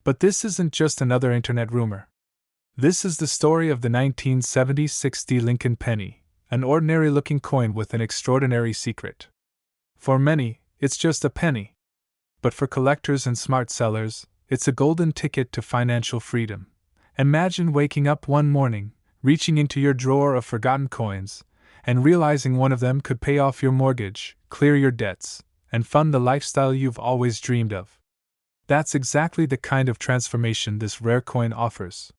But this isn't just another internet rumor. This is the story of the 1970 Lincoln penny, an ordinary-looking coin with an extraordinary secret. For many, it's just a penny. But for collectors and smart sellers, it's a golden ticket to financial freedom. Imagine waking up one morning, reaching into your drawer of forgotten coins, and realizing one of them could pay off your mortgage, clear your debts, and fund the lifestyle you've always dreamed of. That's exactly the kind of transformation this rare coin offers.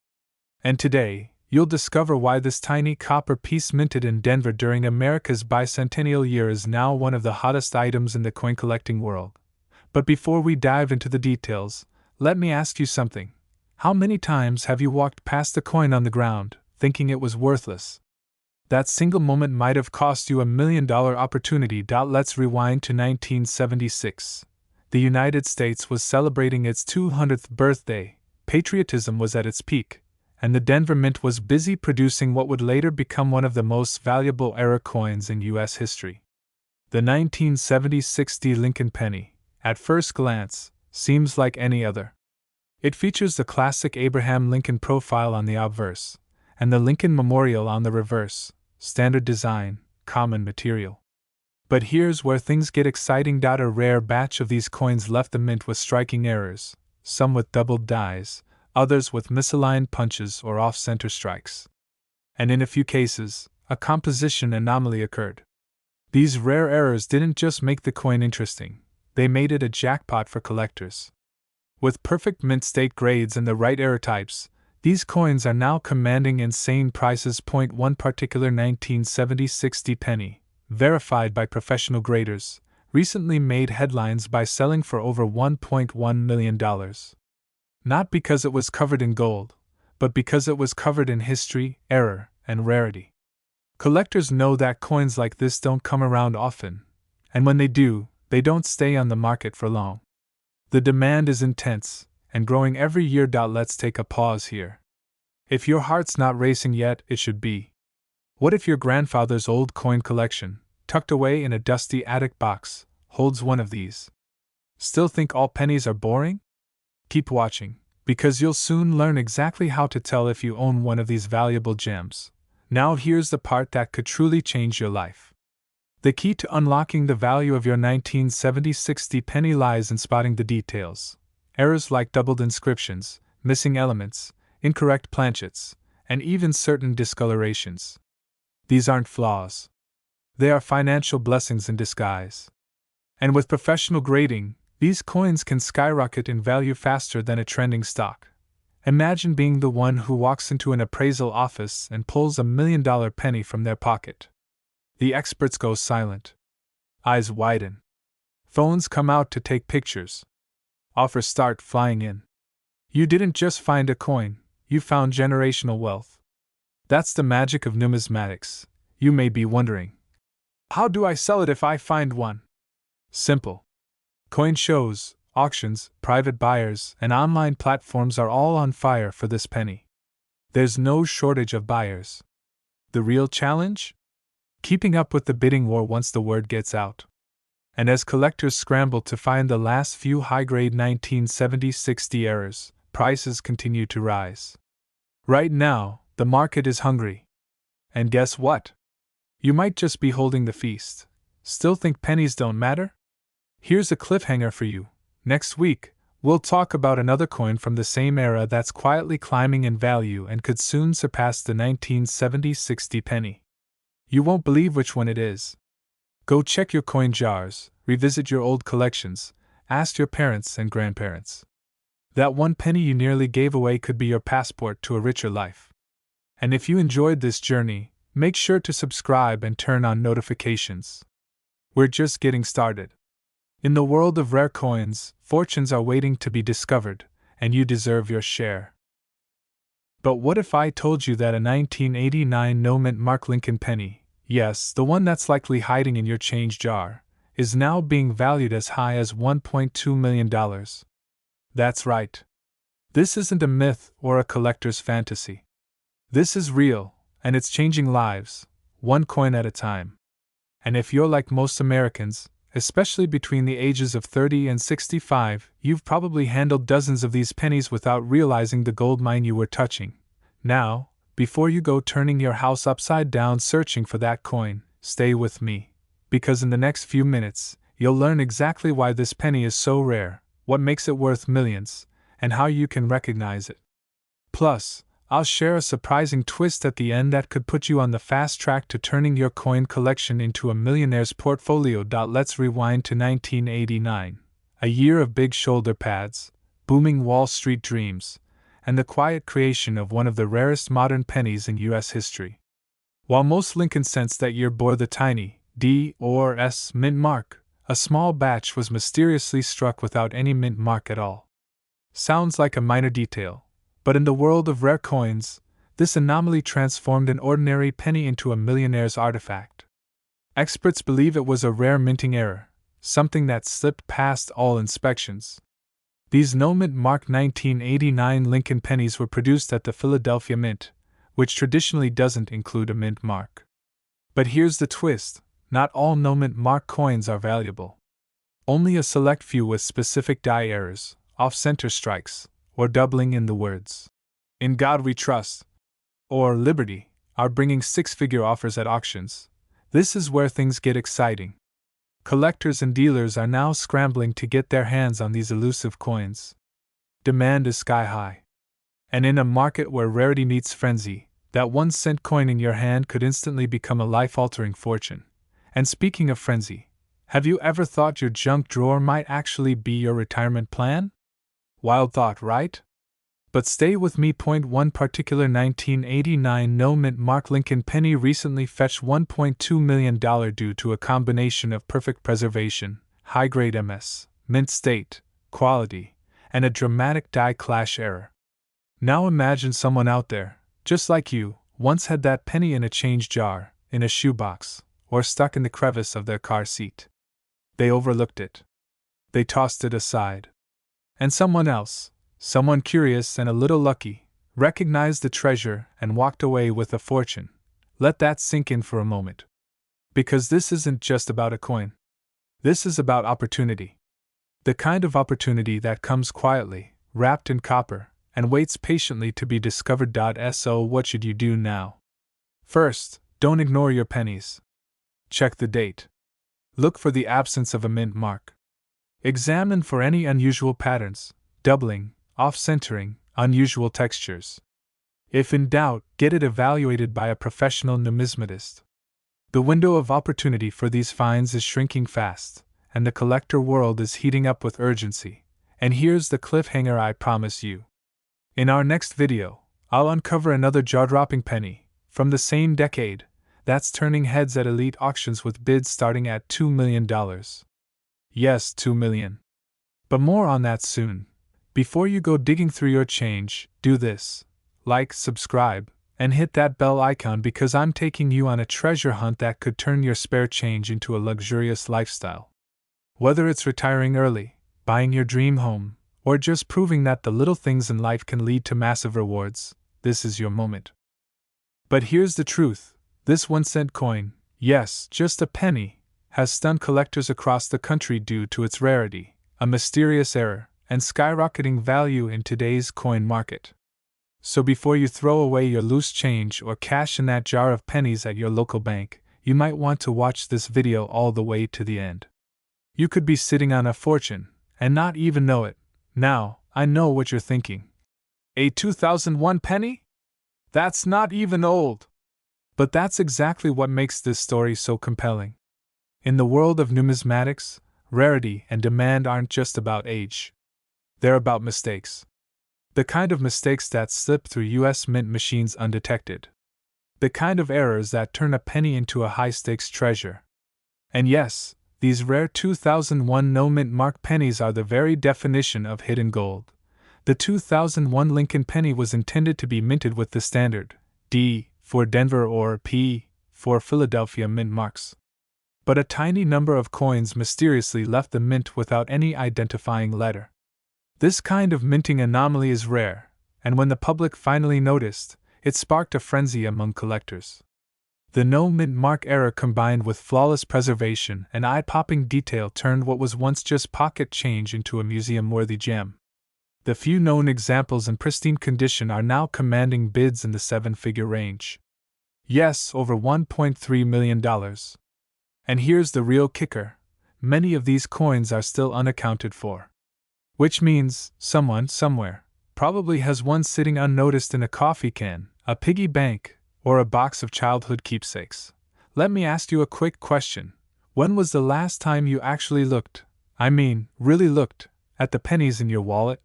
And today, you'll discover why this tiny copper piece minted in Denver during America's bicentennial year is now one of the hottest items in the coin collecting world. But before we dive into the details, let me ask you something. How many times have you walked past a coin on the ground, thinking it was worthless? That single moment might have cost you $1 million opportunity. Let's rewind to 1976. The United States was celebrating its 200th birthday, patriotism was at its peak, and the Denver Mint was busy producing what would later become one of the most valuable era coins in U.S. history. The 1970 Lincoln penny, at first glance, seems like any other. It features the classic Abraham Lincoln profile on the obverse, and the Lincoln Memorial on the reverse, standard design, common material. But here's where things get exciting. A rare batch of these coins left the mint with striking errors, some with doubled dies, others with misaligned punches or off-center strikes. And in a few cases, a composition anomaly occurred. These rare errors didn't just make the coin interesting, they made it a jackpot for collectors. With perfect mint state grades and the right error types, these coins are now commanding insane prices. One particular 1970 penny, verified by professional graders, recently made headlines by selling for over $1.1 million. Not because it was covered in gold, but because it was covered in history, error, and rarity. Collectors know that coins like this don't come around often, and when they do, they don't stay on the market for long. The demand is intense, and growing every year. Let's take a pause here. If your heart's not racing yet, it should be. What if your grandfather's old coin collection, tucked away in a dusty attic box, holds one of these? Still think all pennies are boring? Keep watching, because you'll soon learn exactly how to tell if you own one of these valuable gems. Now here's the part that could truly change your life. The key to unlocking the value of your 1970 penny lies in spotting the details. Errors like doubled inscriptions, missing elements, incorrect planchets, and even certain discolorations. These aren't flaws. They are financial blessings in disguise. And with professional grading, these coins can skyrocket in value faster than a trending stock. Imagine being the one who walks into an appraisal office and pulls $1 million penny from their pocket. The experts go silent. Eyes widen. Phones come out to take pictures. Offers start flying in. You didn't just find a coin, you found generational wealth. That's the magic of numismatics. You may be wondering, how do I sell it if I find one? Simple. Coin shows, auctions, private buyers, and online platforms are all on fire for this penny. There's no shortage of buyers. The real challenge? Keeping up with the bidding war once the word gets out. And as collectors scramble to find the last few high-grade 1970 errors, prices continue to rise. Right now, the market is hungry. And guess what? You might just be holding the feast. Still think pennies don't matter? Here's a cliffhanger for you. Next week, we'll talk about another coin from the same era that's quietly climbing in value and could soon surpass the 1970 penny. You won't believe which one it is. Go check your coin jars, revisit your old collections, ask your parents and grandparents. That one penny you nearly gave away could be your passport to a richer life. And if you enjoyed this journey, make sure to subscribe and turn on notifications. We're just getting started. In the world of rare coins, fortunes are waiting to be discovered, and you deserve your share. But what if I told you that a 1989 no-mint Mark Lincoln penny, yes, the one that's likely hiding in your change jar, is now being valued as high as $1.2 million? That's right. This isn't a myth or a collector's fantasy. This is real, and it's changing lives, one coin at a time. And if you're like most Americans, especially between the ages of 30 and 65, you've probably handled dozens of these pennies without realizing the gold mine you were touching. Now, before you go turning your house upside down searching for that coin, stay with me, because in the next few minutes, you'll learn exactly why this penny is so rare, what makes it worth millions, and how you can recognize it. Plus, I'll share a surprising twist at the end that could put you on the fast track to turning your coin collection into a millionaire's portfolio. Let's rewind to 1989, a year of big shoulder pads, booming Wall Street dreams, and the quiet creation of one of the rarest modern pennies in U.S. history. While most Lincoln cents that year bore the tiny D or S mint mark, a small batch was mysteriously struck without any mint mark at all. Sounds like a minor detail, but in the world of rare coins, this anomaly transformed an ordinary penny into a millionaire's artifact. Experts believe it was a rare minting error, something that slipped past all inspections. These no-mint mark 1989 Lincoln pennies were produced at the Philadelphia Mint, which traditionally doesn't include a mint mark. But here's the twist: not all no-mint mark coins are valuable. Only a select few with specific die errors, off-center strikes, or doubling in the words, "In God We Trust," or "Liberty," are bringing six-figure offers at auctions. This is where things get exciting. Collectors and dealers are now scrambling to get their hands on these elusive coins. Demand is sky high. And in a market where rarity meets frenzy, that 1-cent coin in your hand could instantly become a life-altering fortune. And speaking of frenzy, have you ever thought your junk drawer might actually be your retirement plan? Wild thought, right? But stay with me. One particular 1989 no-mint mark Lincoln penny recently fetched $1.2 million due to a combination of perfect preservation, high-grade MS, mint state, quality, and a dramatic die clash error. Now imagine someone out there, just like you, once had that penny in a change jar, in a shoebox, or stuck in the crevice of their car seat. They overlooked it. They tossed it aside. And someone else, someone curious and a little lucky, recognized the treasure and walked away with a fortune. Let that sink in for a moment. Because this isn't just about a coin. This is about opportunity. The kind of opportunity that comes quietly, wrapped in copper, and waits patiently to be discovered. So what should you do now? First, don't ignore your pennies. Check the date. Look for the absence of a mint mark. Examine for any unusual patterns, doubling, off-centering, unusual textures. If in doubt, get it evaluated by a professional numismatist. The window of opportunity for these finds is shrinking fast, and the collector world is heating up with urgency. And here's the cliffhanger I promise you. In our next video, I'll uncover another jaw-dropping penny, from the same decade, that's turning heads at elite auctions with bids starting at $2 million. Yes, $2 million. But more on that soon. Before you go digging through your change, do this: like, subscribe, and hit that bell icon, because I'm taking you on a treasure hunt that could turn your spare change into a luxurious lifestyle. Whether it's retiring early, buying your dream home, or just proving that the little things in life can lead to massive rewards, this is your moment. But here's the truth: this 1-cent coin, yes, just a penny, has stunned collectors across the country due to its rarity, a mysterious error, and skyrocketing value in today's coin market. So before you throw away your loose change or cash in that jar of pennies at your local bank, you might want to watch this video all the way to the end. You could be sitting on a fortune, and not even know it. Now, I know what you're thinking. A 2001 penny? That's not even old! But that's exactly what makes this story so compelling. In the world of numismatics, rarity and demand aren't just about age. They're about mistakes. The kind of mistakes that slip through U.S. mint machines undetected. The kind of errors that turn a penny into a high-stakes treasure. And yes, these rare 2001 no-mint mark pennies are the very definition of hidden gold. The 2001 Lincoln penny was intended to be minted with the standard D for Denver or P for Philadelphia mint marks. But a tiny number of coins mysteriously left the mint without any identifying letter. This kind of minting anomaly is rare, and when the public finally noticed, it sparked a frenzy among collectors. The no mint mark era combined with flawless preservation and eye-popping detail turned what was once just pocket change into a museum-worthy gem. The few known examples in pristine condition are now commanding bids in the seven-figure range. Yes, over $1.3 million. And here's the real kicker: many of these coins are still unaccounted for. Which means, someone, somewhere, probably has one sitting unnoticed in a coffee can, a piggy bank, or a box of childhood keepsakes. Let me ask you a quick question. When was the last time you actually looked, really looked, at the pennies in your wallet?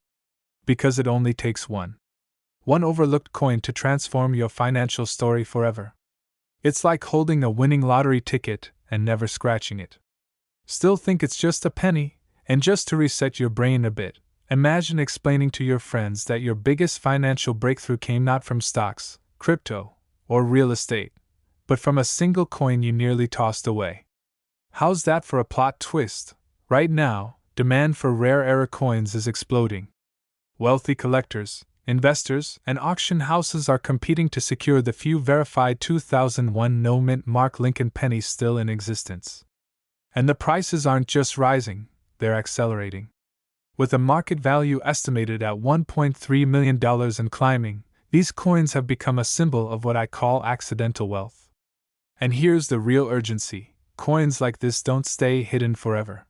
Because it only takes one overlooked coin to transform your financial story forever. It's like holding a winning lottery ticket and never scratching it. Still think it's just a penny? And just to reset your brain a bit, imagine explaining to your friends that your biggest financial breakthrough came not from stocks, crypto, or real estate, but from a single coin you nearly tossed away. How's that for a plot twist? Right now, demand for rare era coins is exploding. Wealthy collectors, investors, and auction houses are competing to secure the few verified 2001 no-mint mark Lincoln pennies still in existence. And the prices aren't just rising, they're accelerating. With a market value estimated at $1.3 million and climbing, these coins have become a symbol of what I call accidental wealth. And here's the real urgency: coins like this don't stay hidden forever.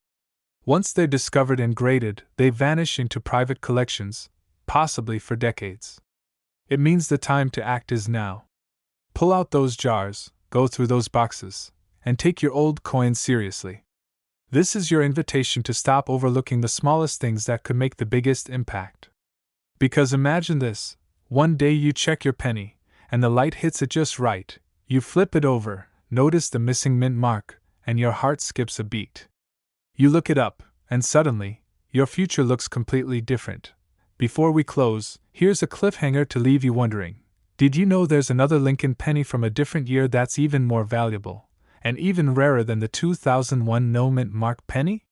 Once they're discovered and graded, they vanish into private collections, possibly for decades. It means the time to act is now. Pull out those jars, go through those boxes, and take your old coins seriously. This is your invitation to stop overlooking the smallest things that could make the biggest impact. Because imagine this: one day you check your penny, and the light hits it just right. You flip it over, notice the missing mint mark, and your heart skips a beat. You look it up, and suddenly, your future looks completely different. Before we close, here's a cliffhanger to leave you wondering: did you know there's another Lincoln penny from a different year that's even more valuable, and even rarer than the 2001 no-mint mark penny?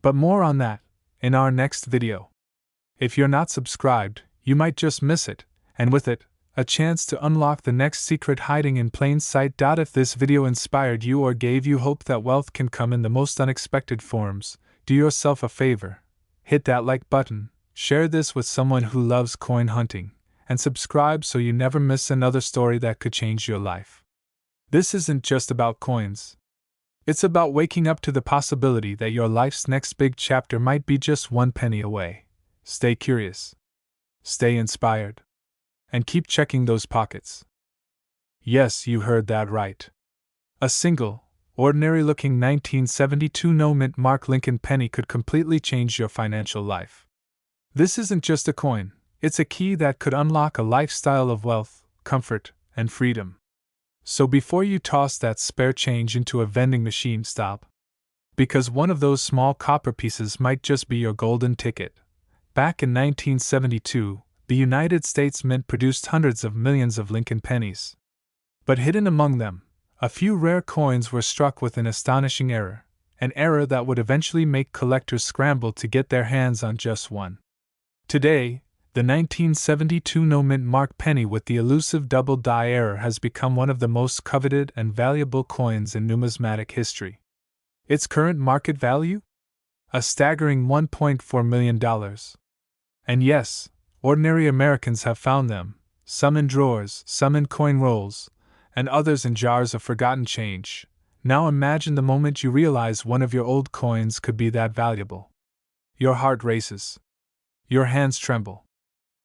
But more on that in our next video. If you're not subscribed, you might just miss it, and with it, a chance to unlock the next secret hiding in plain sight. If this video inspired you or gave you hope that wealth can come in the most unexpected forms, do yourself a favor. Hit that like button, share this with someone who loves coin hunting, and subscribe so you never miss another story that could change your life. This isn't just about coins. It's about waking up to the possibility that your life's next big chapter might be just one penny away. Stay curious. Stay inspired. And keep checking those pockets. Yes, you heard that right. A single, ordinary-looking 1972 no-mint mark Lincoln penny could completely change your financial life. This isn't just a coin, it's a key that could unlock a lifestyle of wealth, comfort, and freedom. So before you toss that spare change into a vending machine, stop. Because one of those small copper pieces might just be your golden ticket. Back in 1972, the United States Mint produced hundreds of millions of Lincoln pennies. But hidden among them, a few rare coins were struck with an astonishing error, an error that would eventually make collectors scramble to get their hands on just one. Today, the 1972 no-mint mark penny with the elusive double die error has become one of the most coveted and valuable coins in numismatic history. Its current market value? A staggering $1.4 million. And yes, ordinary Americans have found them, some in drawers, some in coin rolls, and others in jars of forgotten change. Now imagine the moment you realize one of your old coins could be that valuable. Your heart races. Your hands tremble.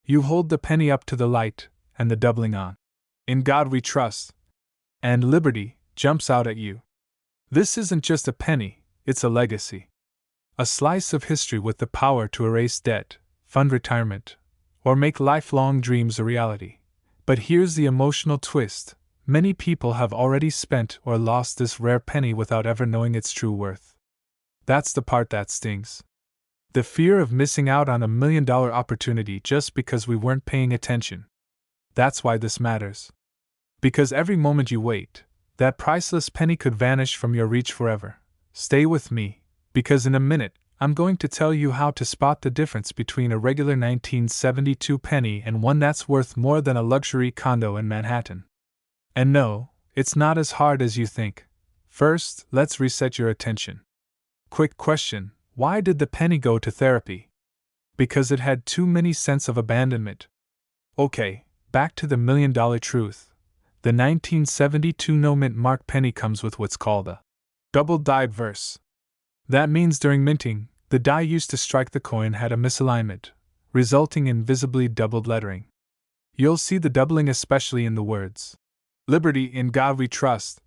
You hold the penny up to the light, and the doubling on "In God we trust" and "Liberty" jumps out at you. This isn't just a penny, it's a legacy. A slice of history with the power to erase debt, fund retirement, or make lifelong dreams a reality. But here's the emotional twist: many people have already spent or lost this rare penny without ever knowing its true worth. That's the part that stings. The fear of missing out on $1 million opportunity just because we weren't paying attention. That's why this matters. Because every moment you wait, that priceless penny could vanish from your reach forever. Stay with me, because in a minute, I'm going to tell you how to spot the difference between a regular 1972 penny and one that's worth more than a luxury condo in Manhattan. And no, It's not as hard as you think. First, let's reset your attention. Quick question: why did the penny go to therapy? Because it had too many sense of abandonment. Okay, back to the $1,000,000 truth. The 1972 no-mint mark penny comes with what's called a double-dyed verse. That means during minting, the die used to strike the coin had a misalignment, resulting in visibly doubled lettering. You'll see the doubling especially in the words, "Liberty in God we trust,"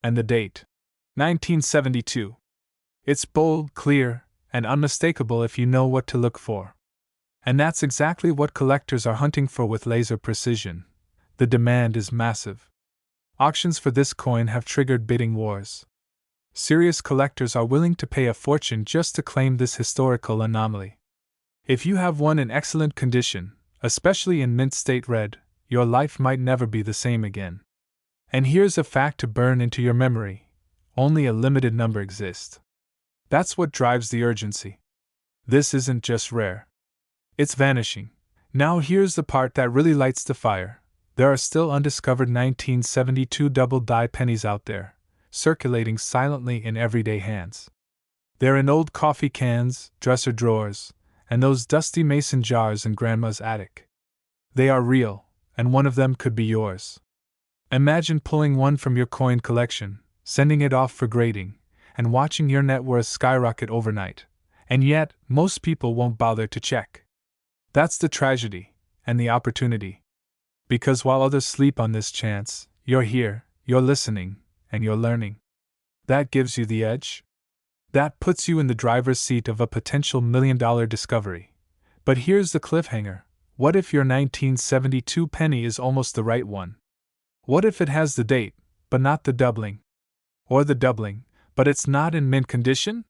and the date, 1972. It's bold, clear, and unmistakable if you know what to look for. And that's exactly what collectors are hunting for with laser precision. The demand is massive. Auctions for this coin have triggered bidding wars. Serious collectors are willing to pay a fortune just to claim this historical anomaly. If you have one in excellent condition, especially in mint state red, your life might never be the same again. And here's a fact to burn into your memory: only a limited number exist. That's what drives the urgency. This isn't just rare. It's vanishing. Now here's the part that really lights the fire. There are still undiscovered 1972 double-die pennies out there, circulating silently in everyday hands. They're in old coffee cans, dresser drawers, and those dusty mason jars in Grandma's attic. They are real, and one of them could be yours. Imagine pulling one from your coin collection, sending it off for grading, and watching your net worth skyrocket overnight. And yet, most people won't bother to check. That's the tragedy, and the opportunity. Because while others sleep on this chance, you're here, you're listening, and you're learning. That gives you the edge. That puts you in the driver's seat of a potential $1,000,000 discovery. But here's the cliffhanger: what if your 1972 penny is almost the right one? What if it has the date, but not the doubling? Or the doubling, but it's not in mint condition?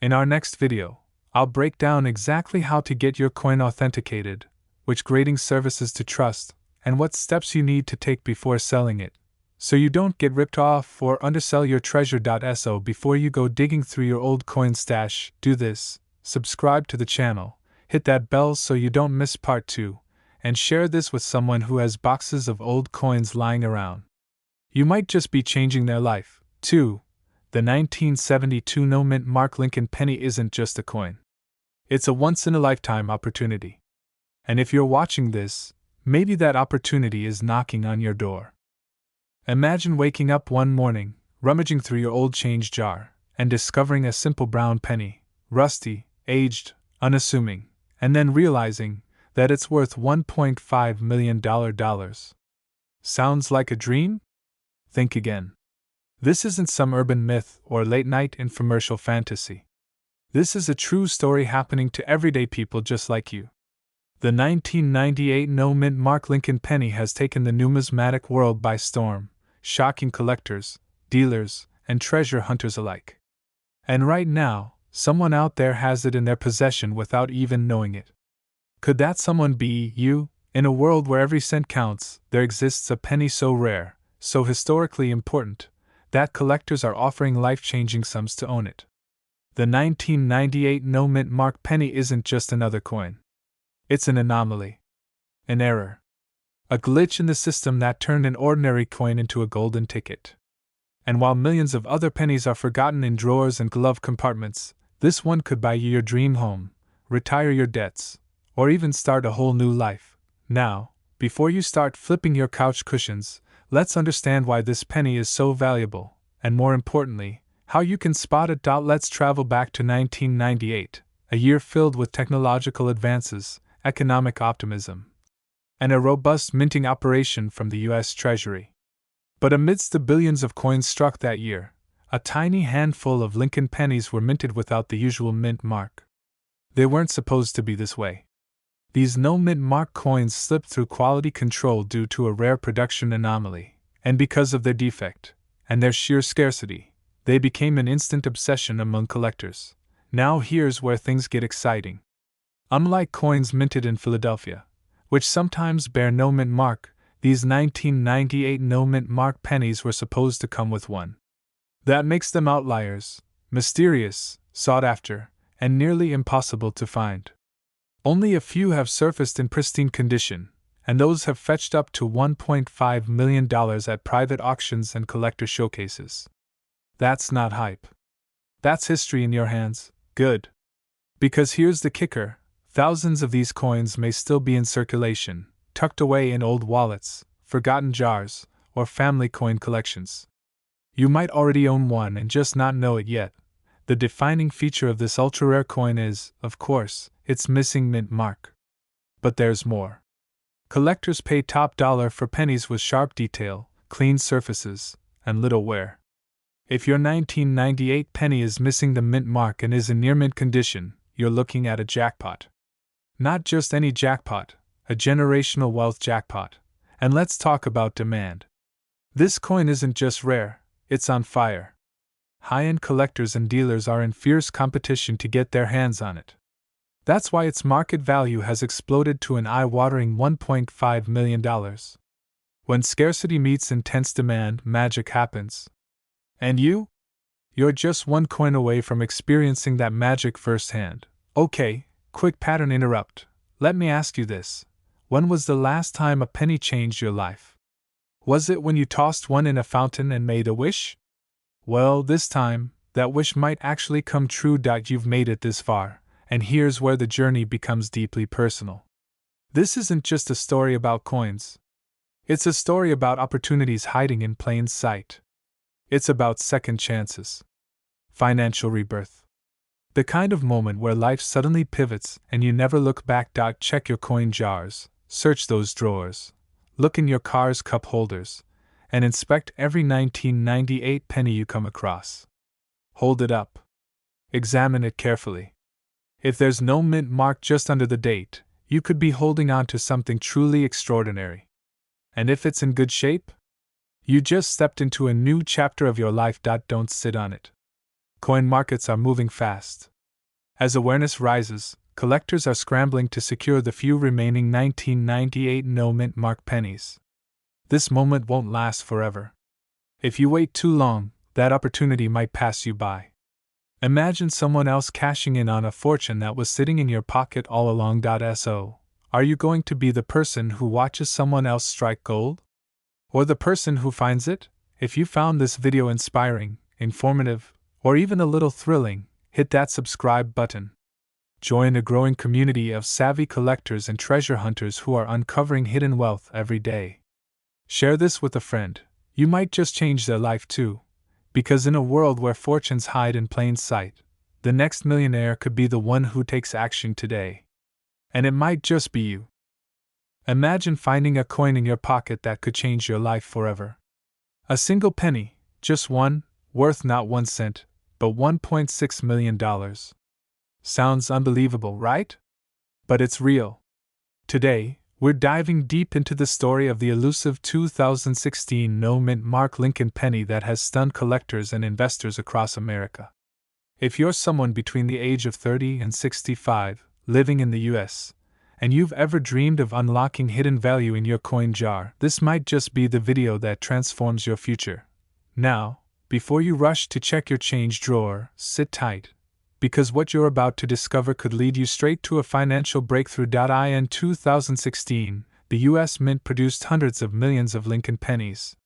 In our next video, I'll break down exactly how to get your coin authenticated, which grading services to trust, and what steps you need to take before selling it, so you don't get ripped off or undersell your treasure.so before you go digging through your old coin stash. Do this, subscribe to the channel, hit that bell so you don't miss part 2, and share this with someone who has boxes of old coins lying around. You might just be changing their life, too. The 1972 no-mint mark Lincoln penny isn't just a coin. It's a once-in-a-lifetime opportunity. And if you're watching this, maybe that opportunity is knocking on your door. Imagine waking up one morning, rummaging through your old change jar, and discovering a simple brown penny, rusty, aged, unassuming, and then realizing that it's worth $1.5 million. Sounds like a dream? Think again. This isn't some urban myth or late-night infomercial fantasy. This is a true story happening to everyday people just like you. The 1998 no-mint mark Lincoln penny has taken the numismatic world by storm, shocking collectors, dealers, and treasure hunters alike. And right now, someone out there has it in their possession without even knowing it. Could that someone be you? In a world where every cent counts, there exists a penny so rare, so historically important, that collectors are offering life-changing sums to own it. The 1998 no-mint mark penny isn't just another coin. It's an anomaly. An error. A glitch in the system that turned an ordinary coin into a golden ticket. And while millions of other pennies are forgotten in drawers and glove compartments, this one could buy you your dream home, retire your debts, or even start a whole new life. Now, before you start flipping your couch cushions, let's understand why this penny is so valuable, and more importantly, how you can spot it. Let's travel back to 1998, a year filled with technological advances, economic optimism, and a robust minting operation from the U.S. Treasury. But amidst the billions of coins struck that year, a tiny handful of Lincoln pennies were minted without the usual mint mark. They weren't supposed to be this way. These no-mint mark coins slipped through quality control due to a rare production anomaly, and because of their defect, and their sheer scarcity, they became an instant obsession among collectors. Now here's where things get exciting. Unlike coins minted in Philadelphia, which sometimes bear no mint mark, these 1998 no mint mark pennies were supposed to come with one. That makes them outliers, mysterious, sought after, and nearly impossible to find. Only a few have surfaced in pristine condition, and those have fetched up to $1.5 million at private auctions and collector showcases. That's not hype. That's history in your hands. Good. Because here's the kicker: thousands of these coins may still be in circulation, tucked away in old wallets, forgotten jars, or family coin collections. You might already own one and just not know it yet. The defining feature of this ultra-rare coin is, of course, its missing mint mark. But there's more. Collectors pay top dollar for pennies with sharp detail, clean surfaces, and little wear. If your 1998 penny is missing the mint mark and is in near mint condition, you're looking at a jackpot. Not just any jackpot, a generational wealth jackpot. And let's talk about demand. This coin isn't just rare, it's on fire. High-end collectors and dealers are in fierce competition to get their hands on it. That's why its market value has exploded to an eye-watering $1.5 million. When scarcity meets intense demand, magic happens. And you? You're just one coin away from experiencing that magic firsthand. Okay, quick pattern interrupt. Let me ask you this. When was the last time a penny changed your life? Was it when you tossed one in a fountain and made a wish? Well, this time, that wish might actually come true. You've made it this far, and here's where the journey becomes deeply personal. This isn't just a story about coins. It's a story about opportunities hiding in plain sight. It's about second chances. Financial rebirth. The kind of moment where life suddenly pivots and you never look back. Check your coin jars, search those drawers, look in your car's cup holders, and inspect every 1998 penny you come across. Hold it up. Examine it carefully. If there's no mint mark just under the date, you could be holding on to something truly extraordinary. And if it's in good shape, you just stepped into a new chapter of your life. Don't sit on it. Coin markets are moving fast. As awareness rises, collectors are scrambling to secure the few remaining 1998 no mint mark pennies. This moment won't last forever. If you wait too long, that opportunity might pass you by. Imagine someone else cashing in on a fortune that was sitting in your pocket all along. So, are you going to be the person who watches someone else strike gold? Or the person who finds it? If you found this video inspiring, informative, or even a little thrilling, hit that subscribe button. Join a growing community of savvy collectors and treasure hunters who are uncovering hidden wealth every day. Share this with a friend. You might just change their life too. Because in a world where fortunes hide in plain sight, the next millionaire could be the one who takes action today. And it might just be you. Imagine finding a coin in your pocket that could change your life forever. A single penny, just one, worth not 1 cent, but $1.6 million. Sounds unbelievable, right? But it's real. Today, we're diving deep into the story of the elusive 2016 no mint mark Lincoln penny that has stunned collectors and investors across America. If you're someone between the age of 30 and 65, living in the US, and you've ever dreamed of unlocking hidden value in your coin jar, this might just be the video that transforms your future. Now, before you rush to check your change drawer, sit tight, because what you're about to discover could lead you straight to a financial breakthrough. In 2016, the US Mint produced hundreds of millions of Lincoln pennies.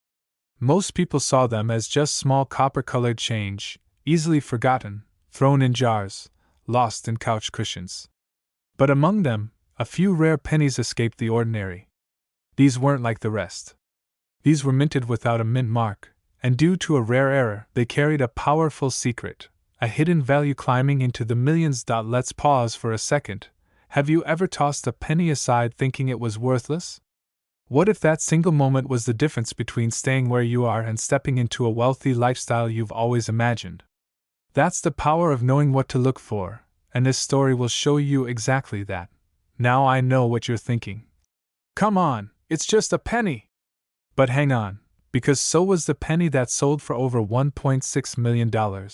Most people saw them as just small copper-colored change, easily forgotten, thrown in jars, lost in couch cushions. But among them, a few rare pennies escaped the ordinary. These weren't like the rest. These were minted without a mint mark, and due to a rare error, they carried a powerful secret, a hidden value climbing into the millions. Let's pause for a second. Have you ever tossed a penny aside thinking it was worthless? What if that single moment was the difference between staying where you are and stepping into a wealthy lifestyle you've always imagined? That's the power of knowing what to look for, and this story will show you exactly that. Now I know what you're thinking. Come on, it's just a penny! But hang on, because so was the penny that sold for over $1.6 million.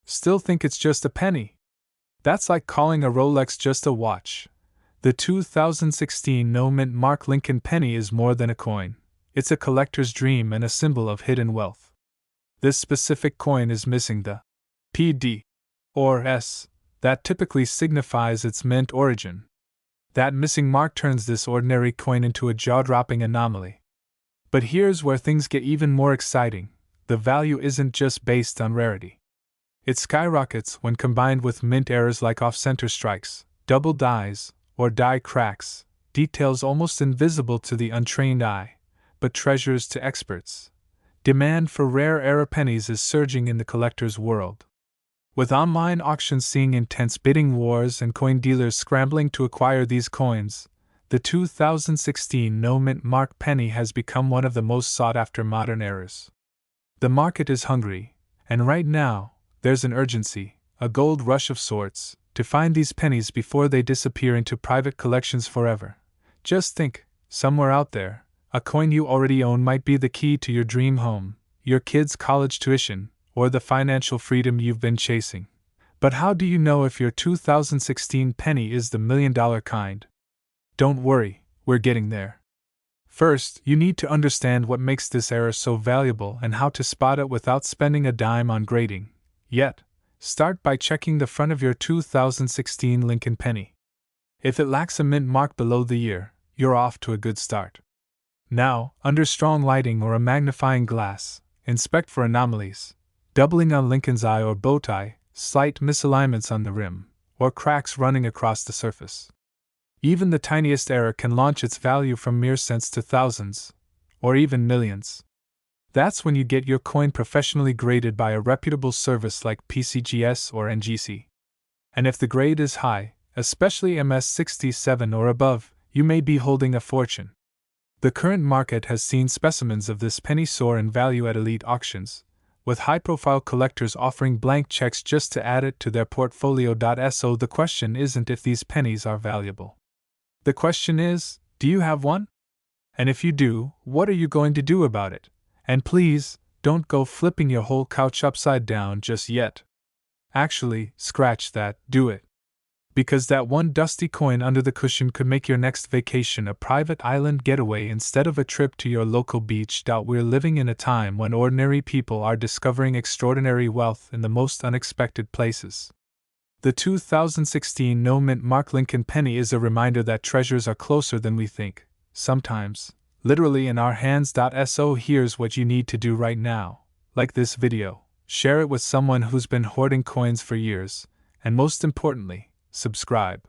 Still think it's just a penny? That's like calling a Rolex just a watch. The 2016 no mint mark Lincoln penny is more than a coin. It's a collector's dream and a symbol of hidden wealth. This specific coin is missing the PD, or S, that typically signifies its mint origin. That missing mark turns this ordinary coin into a jaw-dropping anomaly. But here's where things get even more exciting. The value isn't just based on rarity. It skyrockets when combined with mint errors like off-center strikes, double dies, or die cracks, details almost invisible to the untrained eye, but treasures to experts. Demand for rare error pennies is surging in the collector's world. With online auctions seeing intense bidding wars and coin dealers scrambling to acquire these coins, the 2016 no-mint mark penny has become one of the most sought-after modern errors. The market is hungry, and right now, there's an urgency, a gold rush of sorts, to find these pennies before they disappear into private collections forever. Just think, somewhere out there, a coin you already own might be the key to your dream home, your kid's college tuition, or the financial freedom you've been chasing. But how do you know if your 2016 penny is the million-dollar kind? Don't worry, we're getting there. First, you need to understand what makes this error so valuable and how to spot it without spending a dime on grading. Yet, start by checking the front of your 2016 Lincoln penny. If it lacks a mint mark below the year, you're off to a good start. Now, under strong lighting or a magnifying glass, inspect for anomalies. Doubling on Lincoln's eye or bow tie, slight misalignments on the rim, or cracks running across the surface. Even the tiniest error can launch its value from mere cents to thousands, or even millions. That's when you get your coin professionally graded by a reputable service like PCGS or NGC. And if the grade is high, especially MS67 or above, you may be holding a fortune. The current market has seen specimens of this penny soar in value at elite auctions, with high-profile collectors offering blank checks just to add it to their portfolio. So the question isn't if these pennies are valuable. The question is, do you have one? And if you do, what are you going to do about it? And please, don't go flipping your whole couch upside down just yet. Actually, scratch that, do it. Because that one dusty coin under the cushion could make your next vacation a private island getaway instead of a trip to your local beach. We're living in a time when ordinary people are discovering extraordinary wealth in the most unexpected places. The 2016 no-mint mark Lincoln penny is a reminder that treasures are closer than we think, sometimes, literally in our hands. So here's what you need to do right now. Like this video, share it with someone who's been hoarding coins for years, and most importantly, subscribe.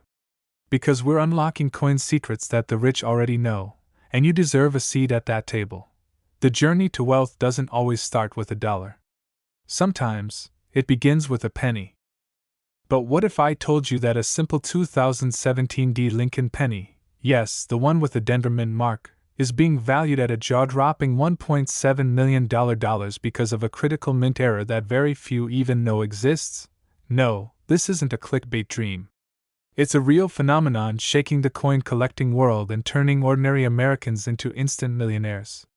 Because we're unlocking coin secrets that the rich already know, and you deserve a seat at that table. The journey to wealth doesn't always start with $1. Sometimes, it begins with a penny. But what if I told you that a simple 2017 Lincoln penny, yes, the one with the Denver mint mark, is being valued at a jaw-dropping $1.7 million because of a critical mint error that very few even know exists? No, this isn't a clickbait dream. It's a real phenomenon shaking the coin collecting world and turning ordinary Americans into instant millionaires.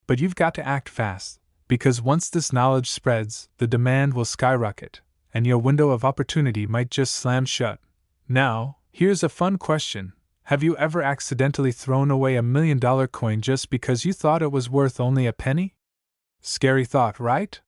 But you've got to act fast, because once this knowledge spreads, the demand will skyrocket, and your window of opportunity might just slam shut. Now, here's a fun question. Have you ever accidentally thrown away $1 million coin just because you thought it was worth only a penny? Scary thought, right?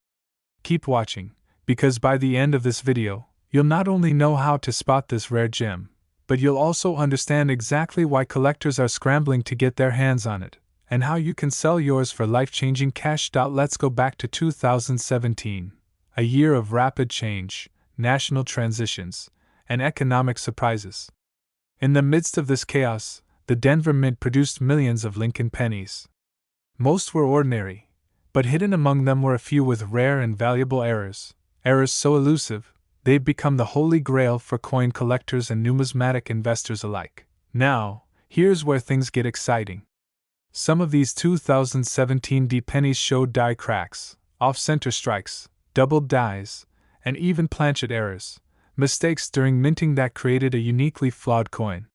Keep watching, because by the end of this video, you'll not only know how to spot this rare gem, but you'll also understand exactly why collectors are scrambling to get their hands on it, and how you can sell yours for life-changing cash. Let's go back to 2017, a year of rapid change, national transitions, and economic surprises. In the midst of this chaos, the Denver Mint produced millions of Lincoln pennies. Most were ordinary, but hidden among them were a few with rare and valuable errors so elusive, they've become the holy grail for coin collectors and numismatic investors alike. Now, here's where things get exciting. Some of these 2017 pennies showed die cracks, off-center strikes, doubled dies, and even planchet errors, mistakes during minting that created a uniquely flawed coin.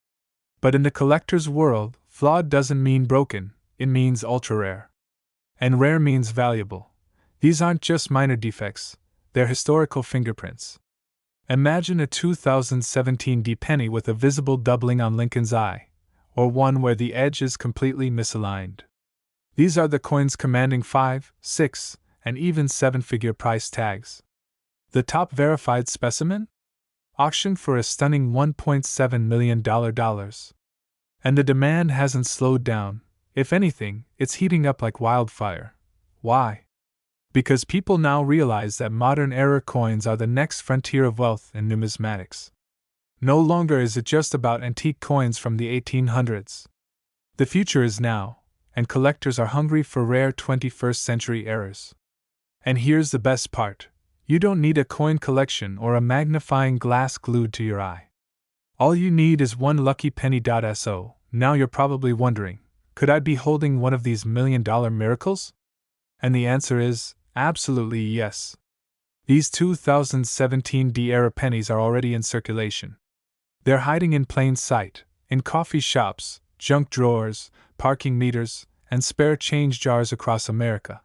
But in the collector's world, flawed doesn't mean broken, it means ultra-rare. And rare means valuable. These aren't just minor defects, they're historical fingerprints. Imagine a 2017 penny with a visible doubling on Lincoln's eye, or one where the edge is completely misaligned. These are the coins commanding 5, 6, and even 7-figure price tags. The top verified specimen? Auctioned for a stunning $1.7 million. And the demand hasn't slowed down. If anything, it's heating up like wildfire. Why? Because people now realize that modern era coins are the next frontier of wealth in numismatics. No longer is it just about antique coins from the 1800s. The future is now, and collectors are hungry for rare 21st century eras. And here's the best part: you don't need a coin collection or a magnifying glass glued to your eye. All you need is one lucky penny. So, now you're probably wondering, could I be holding one of these $1 million miracles? And the answer is, absolutely yes. These 2017 D-era pennies are already in circulation. They're hiding in plain sight, in coffee shops, junk drawers, parking meters, and spare change jars across America.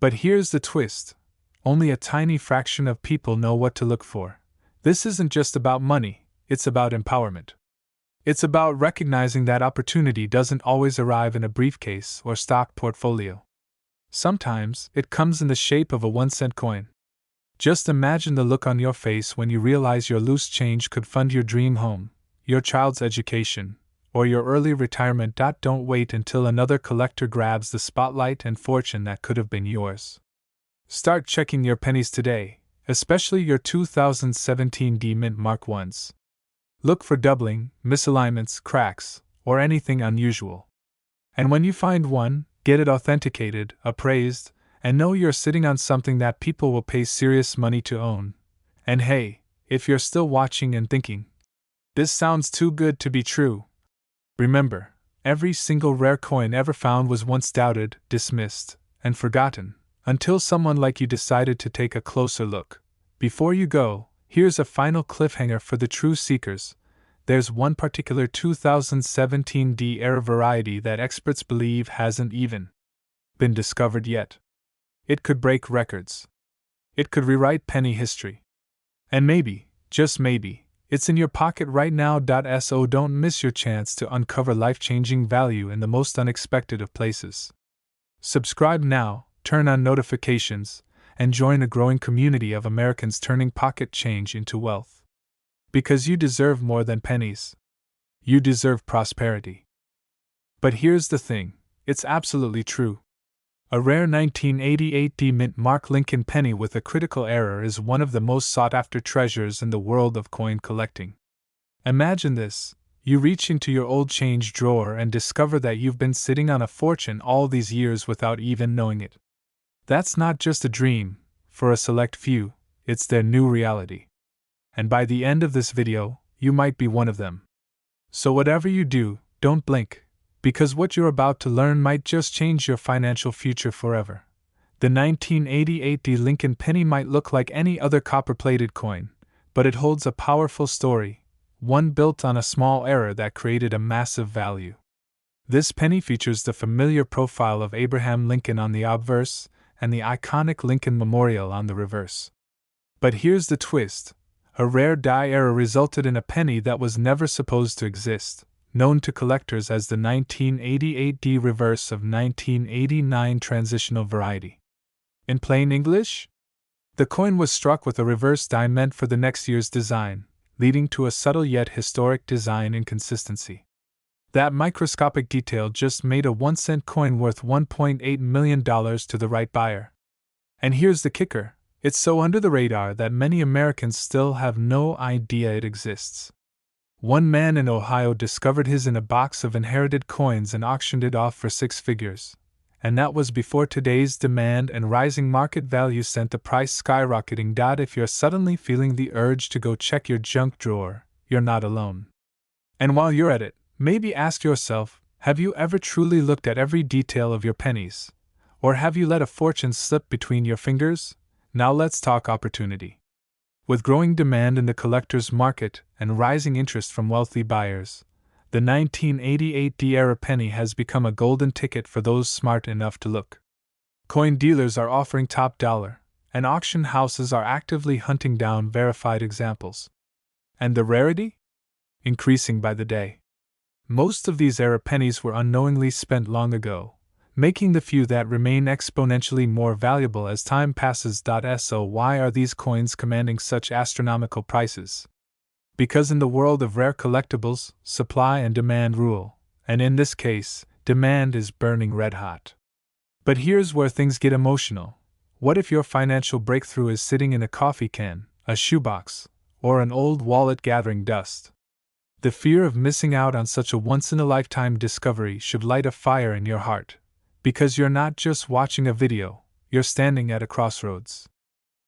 But here's the twist: only a tiny fraction of people know what to look for. This isn't just about money, it's about empowerment. It's about recognizing that opportunity doesn't always arrive in a briefcase or stock portfolio. Sometimes, it comes in the shape of a 1-cent coin. Just imagine the look on your face when you realize your loose change could fund your dream home, your child's education, or your early retirement. Don't wait until another collector grabs the spotlight and fortune that could have been yours. Start checking your pennies today, especially your 2017 D Mint Mark ones. Look for doubling, misalignments, cracks, or anything unusual. And when you find one, get it authenticated, appraised, and know you're sitting on something that people will pay serious money to own. And hey, if you're still watching and thinking, this sounds too good to be true, remember, every single rare coin ever found was once doubted, dismissed, and forgotten, until someone like you decided to take a closer look. Before you go, here's a final cliffhanger for the true seekers. There's one particular 2017 D-era variety that experts believe hasn't even been discovered yet. It could break records. It could rewrite penny history. And maybe, just maybe, it's in your pocket right now. So don't miss your chance to uncover life-changing value in the most unexpected of places. Subscribe now, turn on notifications, and join a growing community of Americans turning pocket change into wealth. Because you deserve more than pennies. You deserve prosperity. But here's the thing, it's absolutely true. A rare 1988 D Mint Mark Lincoln penny with a critical error is one of the most sought-after treasures in the world of coin collecting. Imagine this: you reach into your old change drawer and discover that you've been sitting on a fortune all these years without even knowing it. That's not just a dream. For a select few, it's their new reality. And by the end of this video, you might be one of them. So whatever you do, don't blink, because what you're about to learn might just change your financial future forever. The 1988 D Lincoln penny might look like any other copper-plated coin, but it holds a powerful story, one built on a small error that created a massive value. This penny features the familiar profile of Abraham Lincoln on the obverse and the iconic Lincoln Memorial on the reverse. But here's the twist: a rare die error resulted in a penny that was never supposed to exist, known to collectors as the 1988 D reverse of 1989 transitional variety. In plain English, the coin was struck with a reverse die meant for the next year's design, leading to a subtle yet historic design inconsistency. That microscopic detail just made a 1-cent coin worth $1.8 million to the right buyer. And here's the kicker: it's so under the radar that many Americans still have no idea it exists. One man in Ohio discovered his in a box of inherited coins and auctioned it off for 6 figures. And that was before today's demand and rising market value sent the price skyrocketing. If you're suddenly feeling the urge to go check your junk drawer, you're not alone. And while you're at it, maybe ask yourself, have you ever truly looked at every detail of your pennies? Or have you let a fortune slip between your fingers? Now let's talk opportunity. With growing demand in the collector's market and rising interest from wealthy buyers, the 1988 D-era penny has become a golden ticket for those smart enough to look. Coin dealers are offering top dollar, and auction houses are actively hunting down verified examples. And the rarity? Increasing by the day. Most of these era pennies were unknowingly spent long ago, making the few that remain exponentially more valuable as time passes. So why are these coins commanding such astronomical prices? Because in the world of rare collectibles, supply and demand rule. and in this case, demand is burning red hot. But here's where things get emotional. What if your financial breakthrough is sitting in a coffee can, a shoebox, or an old wallet gathering dust? The fear of missing out on such a once-in-a-lifetime discovery should light a fire in your heart, because you're not just watching a video, you're standing at a crossroads.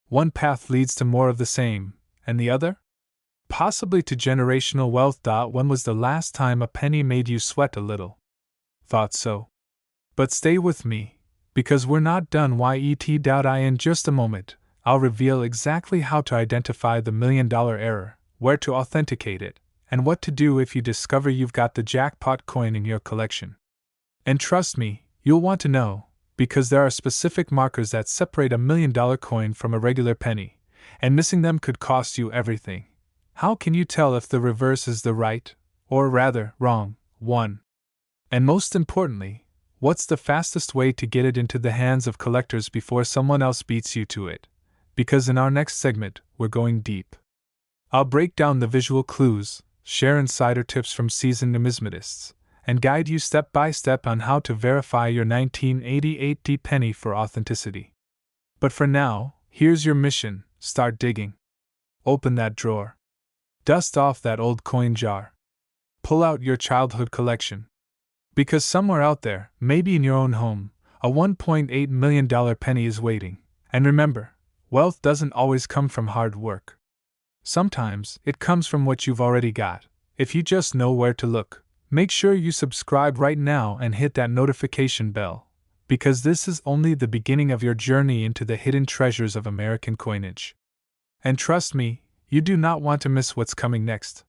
One path leads to more of the same, and the other? Possibly to generational wealth. When was the last time a penny made you sweat a little? Thought so. But stay with me, because we're not done yet. In just a moment, I'll reveal exactly how to identify the $1,000,000 error, where to authenticate it, and what to do if you discover you've got the jackpot coin in your collection. And trust me, you'll want to know, because there are specific markers that separate a $1,000,000 coin from a regular penny, and missing them could cost you everything. How can you tell if the reverse is the right, or rather, wrong, one? And most importantly, what's the fastest way to get it into the hands of collectors before someone else beats you to it? Because in our next segment, we're going deep. I'll break down the visual clues, share insider tips from seasoned numismatists, and guide you step by step on how to verify your 1988 penny for authenticity. But for now, here's your mission: start digging. Open that drawer. Dust off that old coin jar. Pull out your childhood collection. Because somewhere out there, maybe in your own home, a $1.8 million penny is waiting. And remember, wealth doesn't always come from hard work. Sometimes it comes from what you've already got, if you just know where to look. Make sure you subscribe right now and hit that notification bell, because this is only the beginning of your journey into the hidden treasures of American coinage. And trust me, you do not want to miss what's coming next.